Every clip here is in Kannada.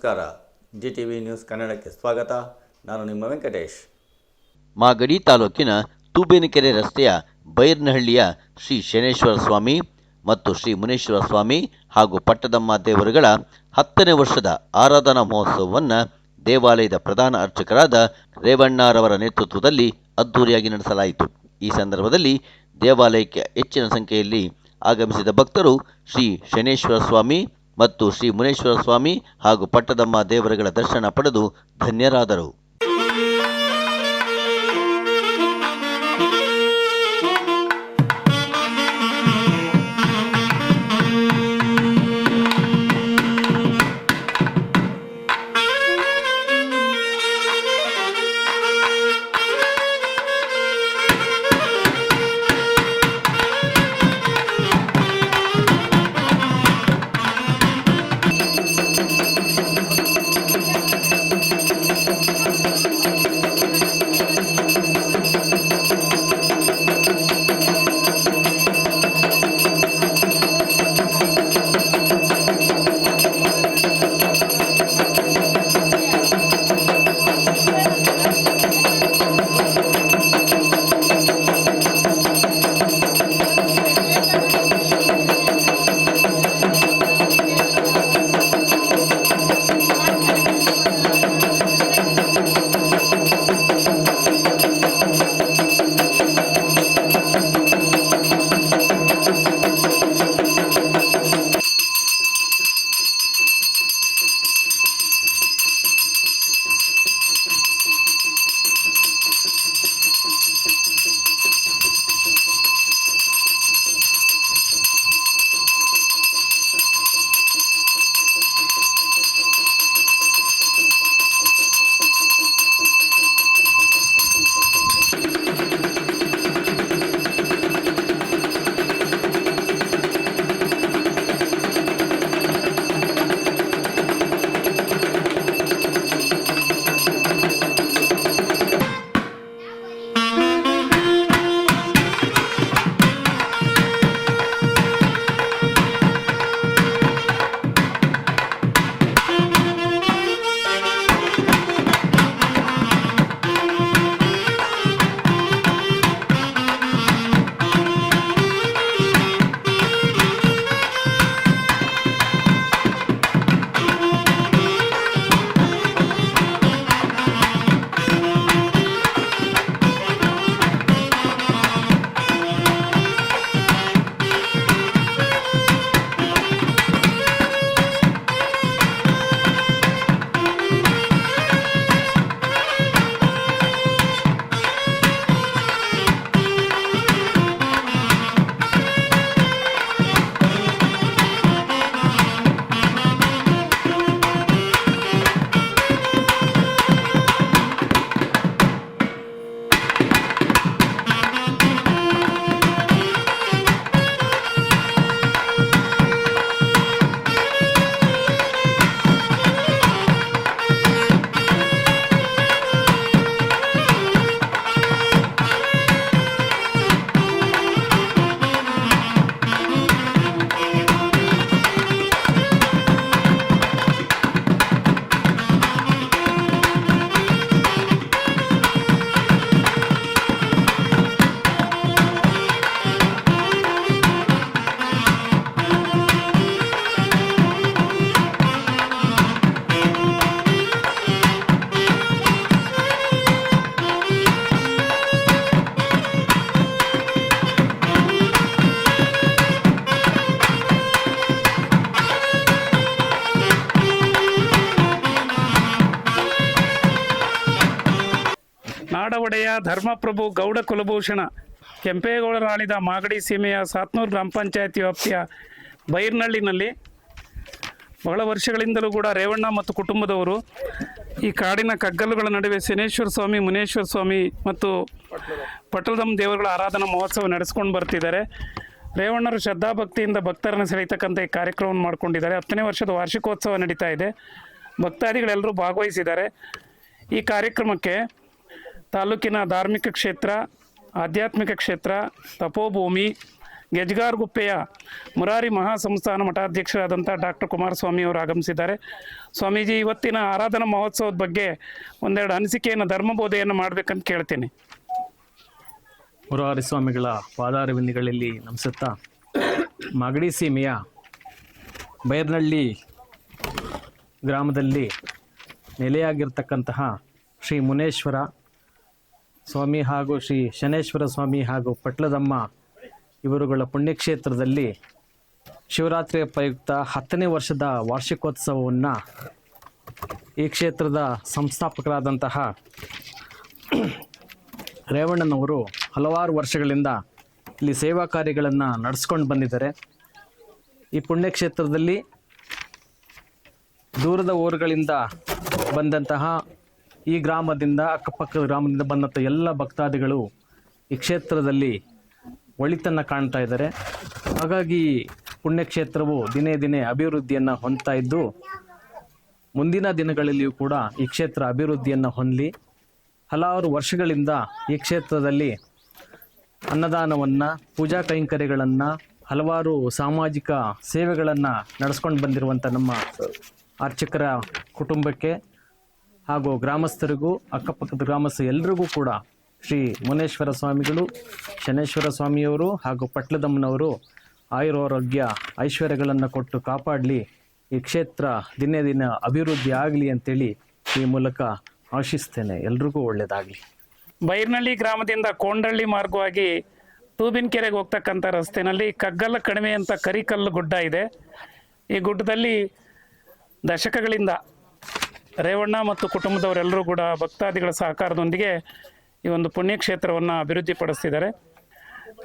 ನಮಸ್ಕಾರ. GTV ನ್ಯೂಸ್ ಕನ್ನಡಕ್ಕೆ ಸ್ವಾಗತ. ನಾನು ನಿಮ್ಮ ವೆಂಕಟೇಶ್. ಮಾಗಡಿ ತಾಲೂಕಿನ ತೂಬೇನಕೆರೆ ರಸ್ತೆಯ ಬೈರ್ನಹಳ್ಳಿಯ ಶ್ರೀ ಶನೇಶ್ವರ ಸ್ವಾಮಿ ಮತ್ತು ಶ್ರೀ ಮುನೇಶ್ವರ ಸ್ವಾಮಿ ಹಾಗೂ ಪಟ್ಟದಮ್ಮ ದೇವರುಗಳ 10ನೇ ವರ್ಷದ ಆರಾಧನಾ ಮಹೋತ್ಸವವನ್ನು ದೇವಾಲಯದ ಪ್ರಧಾನ ಅರ್ಚಕರಾದ ರೇವಣ್ಣರವರ ನೇತೃತ್ವದಲ್ಲಿ ಅದ್ದೂರಿಯಾಗಿ ನಡೆಸಲಾಯಿತು. ಈ ಸಂದರ್ಭದಲ್ಲಿ ದೇವಾಲಯಕ್ಕೆ ಹೆಚ್ಚಿನ ಸಂಖ್ಯೆಯಲ್ಲಿ ಆಗಮಿಸಿದ ಭಕ್ತರು ಶ್ರೀ ಶನೇಶ್ವರ ಸ್ವಾಮಿ ಮತ್ತು ಶ್ರೀ ಮುನೇಶ್ವರ ಸ್ವಾಮಿ ಹಾಗೂ ಪಟ್ಟದಮ್ಮ ದೇವರುಗಳ ದರ್ಶನ ಪಡೆದು ಧನ್ಯರಾದರು. ನಾಡಒಡೆಯ ಧರ್ಮಪ್ರಭು ಗೌಡ ಕುಲಭೂಷಣ ಕೆಂಪೇಗೌಡರಾಳಿದ ಮಾಗಡಿ ಸೀಮೆಯ ಸಾತ್ನೂರು ಗ್ರಾಮ ಪಂಚಾಯತಿ ವ್ಯಾಪ್ತಿಯ ಬೈರ್ನಹಳ್ಳಿನಲ್ಲಿ ಬಹಳ ವರ್ಷಗಳಿಂದಲೂ ಕೂಡ ರೇವಣ್ಣ ಮತ್ತು ಕುಟುಂಬದವರು ಈ ಕಾಡಿನ ಕಗ್ಗಲ್ಲುಗಳ ನಡುವೆ ಶನೇಶ್ವರ ಸ್ವಾಮಿ, ಮುನೇಶ್ವರ ಸ್ವಾಮಿ ಮತ್ತು ಪಟ್ಟದಮ್ಮ ದೇವರುಗಳ ಆರಾಧನಾ ಮಹೋತ್ಸವ ನಡೆಸ್ಕೊಂಡು ಬರ್ತಿದ್ದಾರೆ. ರೇವಣ್ಣರು ಶ್ರದ್ಧಾಭಕ್ತಿಯಿಂದ ಭಕ್ತರನ್ನು ಸೆಳೆಯತಕ್ಕಂಥ ಈ ಕಾರ್ಯಕ್ರಮವನ್ನು ಮಾಡಿಕೊಂಡಿದ್ದಾರೆ. 10ನೇ ವರ್ಷದ ವಾರ್ಷಿಕೋತ್ಸವ ನಡೀತಾ ಇದೆ. ಭಕ್ತಾದಿಗಳೆಲ್ಲರೂ ಭಾಗವಹಿಸಿದ್ದಾರೆ. ಈ ಕಾರ್ಯಕ್ರಮಕ್ಕೆ ತಾಲೂಕಿನ ಧಾರ್ಮಿಕ ಕ್ಷೇತ್ರ, ಆಧ್ಯಾತ್ಮಿಕ ಕ್ಷೇತ್ರ, ತಪೋಭೂಮಿ, ಗೆಜ್ಗಾರ್ಗುಪ್ಪೆಯ ಮುರಾರಿ ಮಹಾಸಂಸ್ಥಾನ ಮಠಾಧ್ಯಕ್ಷರಾದಂಥ ಡಾಕ್ಟರ್ ಕುಮಾರಸ್ವಾಮಿ ಅವರು ಆಗಮಿಸಿದ್ದಾರೆ. ಸ್ವಾಮೀಜಿ, ಇವತ್ತಿನ ಆರಾಧನಾ ಮಹೋತ್ಸವದ ಬಗ್ಗೆ ಒಂದೆರಡು ಅನಿಸಿಕೆಯನ್ನು ಧರ್ಮಬೋಧೆಯನ್ನು ಮಾಡಬೇಕಂತ ಕೇಳ್ತೀನಿ. ಮುರಾರಿ ಸ್ವಾಮಿಗಳ ಪಾದಾರವಿಂದಗಳಲ್ಲಿ ನಮಿಸುತ್ತಾ, ಮಾಗಡಿ ಸೀಮೆಯ ಬೈರ್ನಹಳ್ಳಿ ಗ್ರಾಮದಲ್ಲಿ ನೆಲೆಯಾಗಿರ್ತಕ್ಕಂತಹ ಶ್ರೀ ಮುನೇಶ್ವರ ಸ್ವಾಮಿ ಹಾಗೂ ಶ್ರೀ ಶನೇಶ್ವರ ಸ್ವಾಮಿ ಹಾಗೂ ಪಟ್ಲದಮ್ಮ ಇವರುಗಳ ಪುಣ್ಯಕ್ಷೇತ್ರದಲ್ಲಿ ಶಿವರಾತ್ರಿಯ ಪ್ರಯುಕ್ತ 10ನೇ ವರ್ಷದ ವಾರ್ಷಿಕೋತ್ಸವವನ್ನು ಈ ಕ್ಷೇತ್ರದ ಸಂಸ್ಥಾಪಕರಾದಂತಹ ರೇವಣ್ಣನವರು ಹಲವಾರು ವರ್ಷಗಳಿಂದ ಇಲ್ಲಿ ಸೇವಾ ಕಾರ್ಯಗಳನ್ನು ನಡೆಸ್ಕೊಂಡು ಬಂದಿದ್ದಾರೆ. ಈ ಪುಣ್ಯಕ್ಷೇತ್ರದಲ್ಲಿ ದೂರದ ಊರುಗಳಿಂದ ಬಂದಂತಹ ಈ ಗ್ರಾಮದಿಂದ ಅಕ್ಕಪಕ್ಕದ ಗ್ರಾಮದಿಂದ ಬಂದಂಥ ಎಲ್ಲ ಭಕ್ತಾದಿಗಳು ಈ ಕ್ಷೇತ್ರದಲ್ಲಿ ಒಳಿತನ್ನು ಕಾಣ್ತಾ ಇದ್ದಾರೆ. ಹಾಗಾಗಿ ಪುಣ್ಯಕ್ಷೇತ್ರವು ದಿನೇ ದಿನೇ ಅಭಿವೃದ್ಧಿಯನ್ನು ಹೊಂದ್ತಾ ಇದ್ದು, ಮುಂದಿನ ದಿನಗಳಲ್ಲಿಯೂ ಕೂಡ ಈ ಕ್ಷೇತ್ರ ಅಭಿವೃದ್ಧಿಯನ್ನು ಹೊಂದಲಿ. ಹಲವಾರು ವರ್ಷಗಳಿಂದ ಈ ಕ್ಷೇತ್ರದಲ್ಲಿ ಅನ್ನದಾನವನ್ನು, ಪೂಜಾ ಕೈಂಕರ್ಯಗಳನ್ನು, ಹಲವಾರು ಸಾಮಾಜಿಕ ಸೇವೆಗಳನ್ನು ನಡೆಸ್ಕೊಂಡು ಬಂದಿರುವಂಥ ನಮ್ಮ ಅರ್ಚಕರ ಕುಟುಂಬಕ್ಕೆ ಹಾಗೂ ಗ್ರಾಮಸ್ಥರಿಗೂ, ಅಕ್ಕಪಕ್ಕದ ಗ್ರಾಮಸ್ಥರು ಎಲ್ರಿಗೂ ಕೂಡ ಶ್ರೀ ಮುನೇಶ್ವರ ಸ್ವಾಮಿಗಳು, ಶನೇಶ್ವರ ಸ್ವಾಮಿಯವರು ಹಾಗೂ ಪಟ್ಲದಮ್ಮನವರು ಆಯುರಾರೋಗ್ಯ ಐಶ್ವರ್ಯಗಳನ್ನು ಕೊಟ್ಟು ಕಾಪಾಡಲಿ. ಈ ಕ್ಷೇತ್ರ ದಿನೇ ದಿನ ಅಭಿವೃದ್ಧಿ ಆಗಲಿ ಅಂತೇಳಿ ಈ ಮೂಲಕ ಆಶಿಸ್ತೇನೆ. ಎಲ್ರಿಗೂ ಒಳ್ಳೆಯದಾಗಲಿ. ಬೈರ್ನಹಳ್ಳಿ ಗ್ರಾಮದಿಂದ ಕೊಂಡಳ್ಳಿ ಮಾರ್ಗವಾಗಿ ತೂಬಿನಕೆರೆಗೆ ಹೋಗ್ತಕ್ಕಂಥ ರಸ್ತೆಯಲ್ಲಿ ಕಗ್ಗಲ್ಲ ಕಣಿವೆ ಅಂತ ಕರಿಕಲ್ಲು ಗುಡ್ಡ ಇದೆ. ಈ ಗುಡ್ಡದಲ್ಲಿ ದಶಕಗಳಿಂದ ರೇವಣ್ಣ ಮತ್ತು ಕುಟುಂಬದವರೆಲ್ಲರೂ ಕೂಡ ಭಕ್ತಾದಿಗಳ ಸಹಕಾರದೊಂದಿಗೆ ಈ ಒಂದು ಪುಣ್ಯಕ್ಷೇತ್ರವನ್ನು ಅಭಿವೃದ್ಧಿಪಡಿಸ್ತಿದ್ದಾರೆ.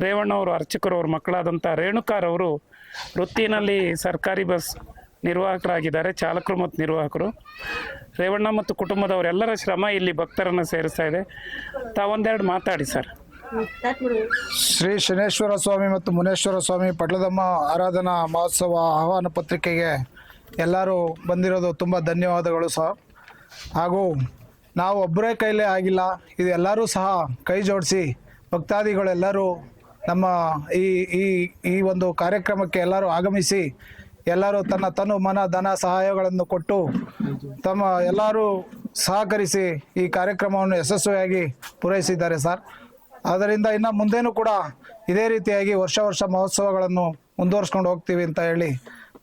ರೇವಣ್ಣ ಅವರು ಅರ್ಚಕರು, ಅವ್ರ ಮಕ್ಕಳಾದಂಥ ರೇಣುಕಾರವರು ವೃತ್ತಿನಲ್ಲಿ ಸರ್ಕಾರಿ ಬಸ್ ನಿರ್ವಾಹಕರಾಗಿದ್ದಾರೆ, ಚಾಲಕರು ಮತ್ತು ನಿರ್ವಾಹಕರು. ರೇವಣ್ಣ ಮತ್ತು ಕುಟುಂಬದವರೆಲ್ಲರ ಶ್ರಮ ಇಲ್ಲಿ ಭಕ್ತರನ್ನು ಸೇರಿಸ್ತಾ ಇದೆ. ತಾವೊಂದೆರಡು ಮಾತಾಡಿ ಸರ್. ಶ್ರೀ ಶನೇಶ್ವರ ಸ್ವಾಮಿ ಮತ್ತು ಮುನೇಶ್ವರ ಸ್ವಾಮಿ ಪಟ್ಲದಮ್ಮ ಆರಾಧನಾ ಮಹೋತ್ಸವ ಆಹ್ವಾನ ಪತ್ರಿಕೆಗೆ ಎಲ್ಲರೂ ಬಂದಿರೋದು ತುಂಬ ಧನ್ಯವಾದಗಳು ಸಹ. ಹಾಗೂ ನಾವು ಒಬ್ಬರೇ ಕೈಲೇ ಆಗಿಲ್ಲ, ಇದು ಎಲ್ಲರೂ ಸಹ ಕೈ ಜೋಡಿಸಿ ಭಕ್ತಾದಿಗಳೆಲ್ಲರೂ ನಮ್ಮ ಈ ಈ ಈ ಒಂದು ಕಾರ್ಯಕ್ರಮಕ್ಕೆ ಎಲ್ಲರೂ ಆಗಮಿಸಿ ಎಲ್ಲರೂ ತನ್ನ ತನು ಮನ ಧನ ಸಹಾಯಗಳನ್ನು ಕೊಟ್ಟು ತಮ್ಮ ಎಲ್ಲರೂ ಸಹಕರಿಸಿ ಈ ಕಾರ್ಯಕ್ರಮವನ್ನು ಯಶಸ್ವಿಯಾಗಿ ಪೂರೈಸಿದ್ದಾರೆ ಸರ್. ಆದ್ದರಿಂದ ಇನ್ನು ಮುಂದೇನೂ ಕೂಡ ಇದೇ ರೀತಿಯಾಗಿ ವರ್ಷ ವರ್ಷ ಮಹೋತ್ಸವಗಳನ್ನು ಮುಂದುವರ್ಸ್ಕೊಂಡು ಹೋಗ್ತೀವಿ ಅಂತ ಹೇಳಿ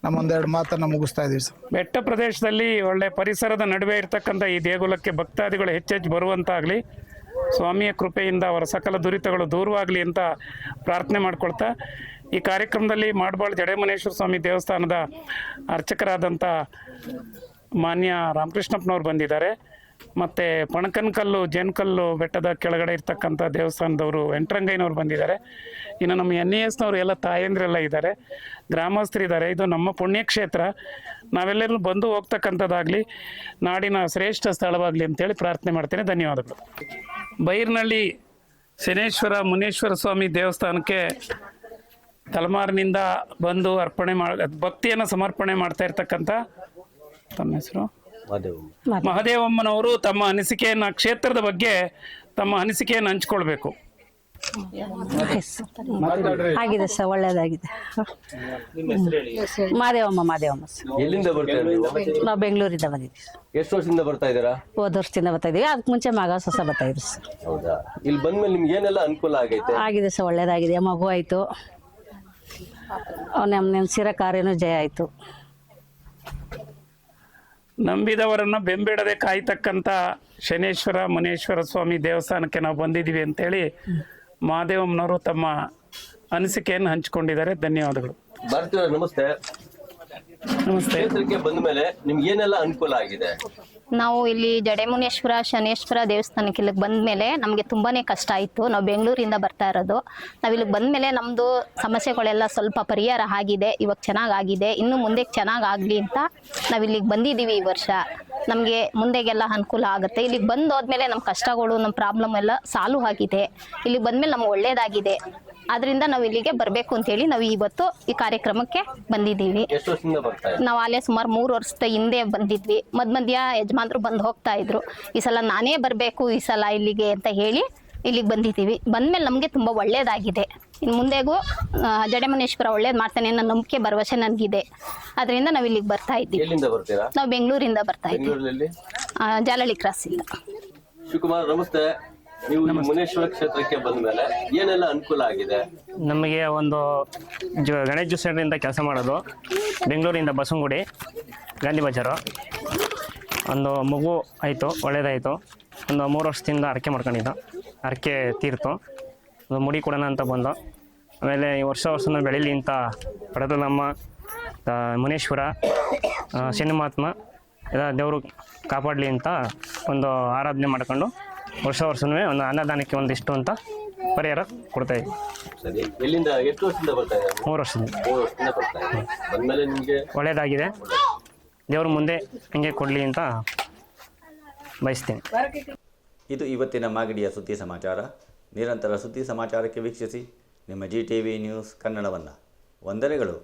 ನಮ್ಮೊಂದೆರಡು ಮಾತನ್ನು ಮುಗಿಸ್ತಾ ಇದ್ದೀವಿ ಸರ್. ಬೆಟ್ಟ ಪ್ರದೇಶದಲ್ಲಿ ಒಳ್ಳೆ ಪರಿಸರದ ನಡುವೆ ಇರ್ತಕ್ಕಂಥ ಈ ದೇಗುಲಕ್ಕೆ ಭಕ್ತಾದಿಗಳು ಹೆಚ್ಚೆಚ್ಚು ಬರುವಂತಾಗಲಿ, ಸ್ವಾಮಿಯ ಕೃಪೆಯಿಂದ ಅವರ ಸಕಲ ದುರಿತಗಳು ದೂರವಾಗಲಿ ಅಂತ ಪ್ರಾರ್ಥನೆ ಮಾಡ್ಕೊಳ್ತಾ, ಈ ಕಾರ್ಯಕ್ರಮದಲ್ಲಿ ಮಾಡಬಾಳ್ ಜಡೆಮನೇಶ್ವರ ಸ್ವಾಮಿ ದೇವಸ್ಥಾನದ ಅರ್ಚಕರಾದಂಥ ಮಾನ್ಯ ರಾಮಕೃಷ್ಣಪ್ಪನವ್ರು ಬಂದಿದ್ದಾರೆ. ಮತ್ತು ಪಣಕನಕಲ್ಲು ಜೇನ್ಕಲ್ಲು ಬೆಟ್ಟದ ಕೆಳಗಡೆ ಇರ್ತಕ್ಕಂಥ ದೇವಸ್ಥಾನದವರು ವೆಂಟ್ರಂಗಯ್ಯನವ್ರು ಬಂದಿದ್ದಾರೆ. ಇನ್ನು ನಮ್ಮ NESನವರು ಎಲ್ಲ ತಾಯಂದ್ರೆಲ್ಲ ಇದ್ದಾರೆ, ಗ್ರಾಮಸ್ಥರಿದ್ದಾರೆ. ಇದು ನಮ್ಮ ಪುಣ್ಯಕ್ಷೇತ್ರ, ನಾವೆಲ್ಲರೂ ಬಂದು ಹೋಗ್ತಕ್ಕಂಥದ್ದಾಗಲಿ, ನಾಡಿನ ಶ್ರೇಷ್ಠ ಸ್ಥಳವಾಗಲಿ ಅಂತೇಳಿ ಪ್ರಾರ್ಥನೆ ಮಾಡ್ತೇನೆ. ಧನ್ಯವಾದಗಳು. ಬೈರ್ನಹಳ್ಳಿ ಶನೇಶ್ವರ ಮುನೇಶ್ವರ ಸ್ವಾಮಿ ದೇವಸ್ಥಾನಕ್ಕೆ ತಲೆಮಾರಿನಿಂದ ಬಂದು ಭಕ್ತಿಯನ್ನು ಸಮರ್ಪಣೆ ಮಾಡ್ತಾ ಇರ್ತಕ್ಕಂಥ ತಮ್ಮ ಹೆಸರು ಮಹದೇವಮ್ಮನವರು ತಮ್ಮ ಅನಿಸಿಕೆಯನ್ನು, ಕ್ಷೇತ್ರದ ಬಗ್ಗೆ ತಮ್ಮ ಅನಿಸಿಕೆಯನ್ನು ಹಂಚ್ಕೊಳ್ಬೇಕು. ಆಗಿದೆ ಸರ್, ಒಳ್ಳೇದಾಗಿದೆ. ಮಾದೇವಮ್ಮ ಸರ್. ಎಲ್ಲಿಂದ ಬರ್ತಾ ಇದ್ದೀರಾ? ನಾವು ಬೆಂಗಳೂರಿಂದ ಬಂದಿದ್ದೀವಿ. ಎಷ್ಟು ವರ್ಷದಿಂದ ಬರ್ತಾ ಇದ್ದೀರಾ? ಹೋದ ವರ್ಷದಿಂದ ಬರ್ತಾ ಇದೀವಿ, ಅದಕ್ಕೆ ಮುಂಚೆ ಮಗ ಸೊಸ ಬರ್ತಾ ಇದ್ರು ಸರ್. ಹೌದಾ? ಇಲ್ಲಿ ಬಂದ್ಮೇಲೆ ನಿಮ್ಗೆ ಏನೆಲ್ಲ ಅನುಕೂಲ ಆಗೈತೆ? ಆಗಿದೆ ಸರ್, ಒಳ್ಳೇದಾಗಿದೆ. ಮಗು ಆಯ್ತು, ಅವ್ನ ನೆನ್ಸಿರೋ ಕಾರ್ಯನೂ ಜಯ ಆಯ್ತು. ನಂಬಿದವರನ್ನು ಬೆಂಬಿಡದೆ ಕಾಯ್ತಕ್ಕಂಥ ಶನೇಶ್ವರ ಮುನೇಶ್ವರ ಸ್ವಾಮಿ ದೇವಸ್ಥಾನಕ್ಕೆ ನಾವು ಬಂದಿದ್ದೀವಿ ಅಂತೇಳಿ ಮಹಾದೇವಮ್ಮನವರು ತಮ್ಮ ಅನಿಸಿಕೆಯನ್ನು ಹಂಚಿಕೊಂಡಿದ್ದಾರೆ. ಧನ್ಯವಾದಗಳು. ಭಾರತೀಯ ನಮಸ್ತೆ. ನಮಸ್ತೆ. ಕ್ಷೇತ್ರಕ್ಕೆ ಬಂದ ಮೇಲೆ ನಿಮ್ಗೆ ಏನೆಲ್ಲ ಅನುಕೂಲ ಆಗಿದೆ? ನಾವು ಇಲ್ಲಿ ಜಡೆಮುನೇಶ್ವರ ಶನೇಶ್ವರ ದೇವಸ್ಥಾನಕ್ಕೆ ಇಲ್ಲಿಗೆ ಬಂದಮೇಲೆ ನಮಗೆ ತುಂಬಾನೇ ಕಷ್ಟ ಆಯಿತು. ನಾವು ಬೆಂಗಳೂರಿಂದ ಬರ್ತಾ ಇರೋದು. ನಾವು ಇಲ್ಲಿಗೆ ಬಂದಮೇಲೆ ನಮ್ಮದು ಸಮಸ್ಯೆಗಳೆಲ್ಲ ಸ್ವಲ್ಪ ಪರಿಹಾರ ಆಗಿದೆ, ಇವಾಗ ಚೆನ್ನಾಗಾಗಿದೆ. ಇನ್ನು ಮುಂದೆ ಚೆನ್ನಾಗಾಗಲಿ ಅಂತ ನಾವು ಇಲ್ಲಿಗೆ ಬಂದಿದ್ದೀವಿ. ಈ ವರ್ಷ ನಮಗೆ ಮುಂದೆಗೆಲ್ಲ ಅನುಕೂಲ ಆಗುತ್ತೆ. ಇಲ್ಲಿಗೆ ಬಂದು ಹೋದ್ಮೇಲೆ ನಮ್ಮ ಕಷ್ಟಗಳು, ನಮ್ಮ ಪ್ರಾಬ್ಲಮ್ ಎಲ್ಲ ಸಾಲ್ವ್ ಆಗಿದೆ. ಇಲ್ಲಿಗೆ ಬಂದಮೇಲೆ ನಮ್ಗೆ ಒಳ್ಳೇದಾಗಿದೆ. ಅದರಿಂದ ನಾವು ಇಲ್ಲಿಗೆ ಬರಬೇಕು ಅಂತೇಳಿ ನಾವು ಇವತ್ತು ಈ ಕಾರ್ಯಕ್ರಮಕ್ಕೆ ಬಂದಿದ್ದೀವಿ. ನಾವು ಅಲ್ಲೇ ಸುಮಾರು 3 ವರ್ಷದ ಹಿಂದೆ ಬಂದಿದ್ವಿ. ಮಧ್ಯ ಯಜಮಾನ್ರು ಬಂದು ಹೋಗ್ತಾ ಇದ್ರು. ಈ ಸಲ ನಾನೇ ಬರಬೇಕು ಈ ಸಲ ಇಲ್ಲಿಗೆ ಅಂತ ಹೇಳಿ ಇಲ್ಲಿಗೆ ಬಂದಿದ್ದೀವಿ. ಬಂದ್ಮೇಲೆ ನಮಗೆ ತುಂಬ ಒಳ್ಳೇದಾಗಿದೆ. ಇನ್ನು ಮುಂದೆಗೂ ಜಡೆಮುನೇಶ್ವರ ಒಳ್ಳೇದು ಮಾಡ್ತಾನೆ ಅನ್ನೋ ನಂಬಿಕೆ ಭರವಸೆ ನನಗಿದೆ. ಅದರಿಂದ ನಾವು ಇಲ್ಲಿಗೆ ಬರ್ತಾ ಇದ್ದೀವಿ. ಎಲ್ಲಿಂದ ಬರ್ತೀರಾ? ನಾವು ಬೆಂಗಳೂರಿಂದ ಬರ್ತಾ ಇದ್ದೀವಿ, ಬೆಂಗಳೂರಲ್ಲಿ ಜಾಲಹಳ್ಳಿ ಕ್ರಾಸ್ ಇಂದ. ಶಿವಕುಮಾರ್ ನಮಸ್ತೆ. ನೀವು ಈ ಮುನೇಶ್ವರ ಕ್ಷೇತ್ರಕ್ಕೆ ಬಂದ ಮೇಲೆ ಏನೆಲ್ಲ ಅನುಕೂಲ ಆಗಿದೆ? ನಮಗೆ ಒಂದು ಗಣೇಶ ಜ್ಯೂಸ್ ಸೆಂಟರಿಂದ ಕೆಲಸ ಮಾಡೋದು, ಬೆಂಗಳೂರಿಂದ ಬಸವನಗುಡಿ ಗಾಂಧಿ ಬಜಾರು. ಒಂದು ಮಗು ಆಯಿತು, ಒಳ್ಳೇದಾಯಿತು. ಒಂದು 3 ವರ್ಷದಿಂದ ಅರಕೆ ಮಾಡ್ಕೊಂಡಿದ್ದು, ಅರಕೆ ತೀರ್ತು. ಒಂದು ಮುಡಿ ಕೊಡೋಣ ಅಂತ ಬಂದು, ಆಮೇಲೆ ಈ ವರ್ಷ ಬೆಳೀಲಿ ಅಂತ ಪಡದಲಮ್ಮ, ಮುನೇಶ್ವರ, ಶನಿಮಹಾತ್ಮ ಎಲ್ಲ ದೇವರು ಕಾಪಾಡಲಿ ಅಂತ ಒಂದು ಆರಾಧನೆ ಮಾಡ್ಕೊಂಡು ವರ್ಷವೂ ಒಂದು ಅನ್ನದಾನಕ್ಕೆ ಒಂದಿಷ್ಟು ಅಂತ ಪರಿಹಾರ ಕೊಡ್ತಾಯಿದ್ವಿ. ಸರಿ, ಎಲ್ಲಿಂದ ಎಷ್ಟು ವರ್ಷದಿಂದ ಬರ್ತಾ ಇದ್ದಾರೆ? 3 ವರ್ಷದಿಂದ. 3 ವರ್ಷದಿಂದ ಬರ್ತಾ ಇದ್ದಾರೆ. ಬಂದ್ಮೇಲೆ ನಿಮಗೆ ಒಳ್ಳೆಯದಾಗಿದೆ. ದೇವರು ಮುಂದೆ ಹಿಂಗೆ ಕೊಡಲಿ ಅಂತ ಬಯಸ್ತೀನಿ. ಇದು ಇವತ್ತಿನ ಮಾಗಡಿಯ ಸುದ್ದಿ ಸಮಾಚಾರ. ನಿರಂತರ ಸುದ್ದಿ ಸಮಾಚಾರಕ್ಕೆ ವೀಕ್ಷಿಸಿ ನಿಮ್ಮ GTV ನ್ಯೂಸ್ ಕನ್ನಡವನ್ನು. ವಂದನೆಗಳು.